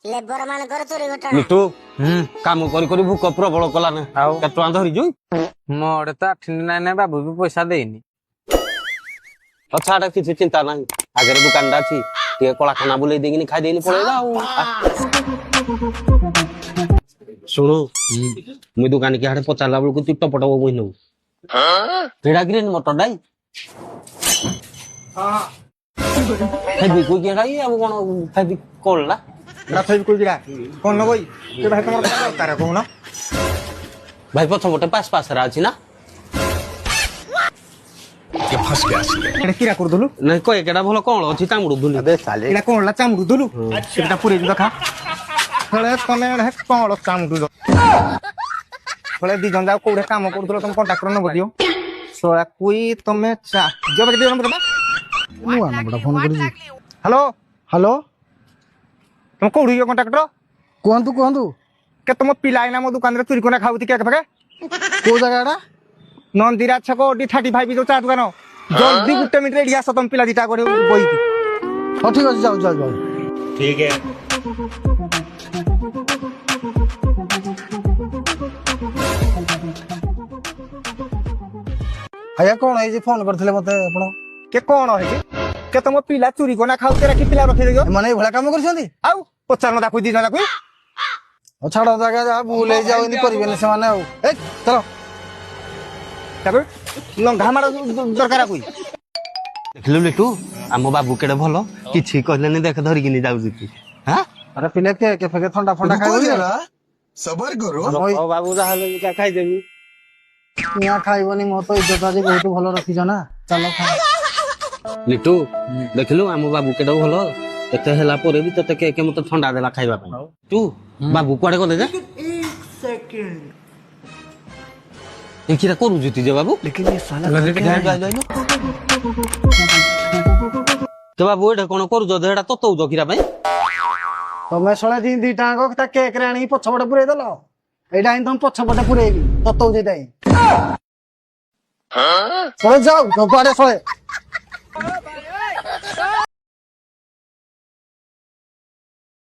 Labour मानकर चोरी घटना मिठू काम करी करी भूक प्रबल कला ना केତେ ଟଙ୍କା ଧରିଛୁ ମୋଡେ ତ 899 ବାବୁ ବି ପଇସା ଦେଇନି। ଛାଡ କିଛି ଚିନ୍ତା ନାହିଁ ଆଗରେ ଦୋକାନଟା ଅଛି ଟିକେ କଳାଖାନା ବୁଲେଇ ଦେଇକିନି ଖାଇ ଦେଇନି ପଳେଇବା ଆଉ ଶୁଣୁ ମୁଇଁ ଦୋକାନ କି ହାଡେ ପଚାରିଲା ବେଳକୁ ତୁ ଟପ ଟପ ବୋଇ ନବୁ ଏଇଟା ଗ୍ରୀନ ମଟର ଡାଇ ଖାଇବି କୋଇ କିଏ ଖାଇ ଆଉ କଣ ଖାଇବି କଲା রাফেল কইরা কোন নবই কে ভাই তোমার কথা তারা কোন ভাই পছপটে পাশ পাশরা ଅଛି না এটা কিরা কর দলু ନାଇଁ କଏ କେଟା ଭଲ କଣ ଅଛି ତାମୁଡୁ ଧୁଲି এটা কোন লা চামড়ু দলু সেটা পুরে দিবা খা ফলে তনে হে কোন চামড়ু দ ফলে দি জন যাও কোড়ে কাম করদল তুমি কন্টাক্ট করন বদিও সোয়া কই তুমি চা জবে দিও নম্বর মু নম্বরটা ফোন করি হ্যালো হ্যালো তুমি কোড়ি কন্টাক্টর କୁହନ୍ତୁ କୁହନ୍ତୁ কে তোমার পিলাই না মো দোকান রে চুরি কোনা খাউতি কে ফাকে କୋଉ ଜାଗାଟା নন্দিরা ছক ডি 35 जो চা দোকান জলদি গুটে মিনিট রেডি আস তুমি পিলা দিটা করে বই ହଉ ଠିକ ଅଛି ଯାଉ ଯାଉ ଯାଉ ঠিক है ଆଜ୍ଞା କଣ ହେଇଛି ଫୋନ କରିଥିଲେ ମତେ ଆପଣ কে কোন হইছে কে তোমার পিলা চুরি কোনা খাউতে রাখি পিলা রখি দিও ଏମାନେ ଏଇଭଳିଆ କାମ କରିଛନ୍ତି আউ পচার না দেখুই দি না দেখুই ହଉ ଛାଡ ଆଜ୍ଞା ଯାହା ଭୁଲ ହେଇଯାଉ ଏମିତି କରିବେନି ସେମାନେ ଆଉ ଏ ଚାଲ ତାକୁ ଲଙ୍ଘା ମାର ଦରକାର କই ଦେଖିଲୁ ଲିଟୁ ଆମ ବାବୁ କେଡେ ଭଲ କିଛି କହିଲେନି ଦେଖ ଧରିକିନି ଯାଉଛି କି ହାଁ ଆରେ ପିଲେ କେ ଫେକେ ଥଣ୍ଡା ଫଣ୍ଡା ଖାଇବ सबर करो ହଉ ବାବୁ ଯାହାହେଲେ ବି ଖାଇଦେବି ନିଆଁ ଖାଇବନି ମୋ ତ ଇଜ୍ଜତ ଆଜି ବହୁତ ଭଲ ରଖିଛ ନା ଚାଲ ଖାଅ ଲିଟୁ ଦେଖିଲୁ ଆମ ବାବୁ କେଡେ ଭଲ ଏତେ ହେଲା ପରେ ବି ତତେ କେ ମତେ ଥଣ୍ଡା ଦେଲା ଖାଇବା ପାଇଁ ତୁ ବାବୁ କୁଆଡେ ଗଲେ ଯେ ଏକିରା କରୁଛୁ ତୁ ଯେ ବାବୁ ତ ବାବୁ ଏଇଟା କଣ କରୁଛ ଏଇଟା ତତଉଛ କିରା ପାଇଁ ତମେ ଶଳେ ଦିଟା ଆଙ୍କ ତା କେକ୍ ରେ ଆଣିକି ପଛପଟେ ପୁରେଇ ଦେଲ ଏଇଟା ହିଁ ତମ ପଛପଟେ ପୁରେଇବି ତତଉଛି ଏଇଟା ହିଁ ଶଳେ ଯାଉ କୁଆଡେ ଶଳେ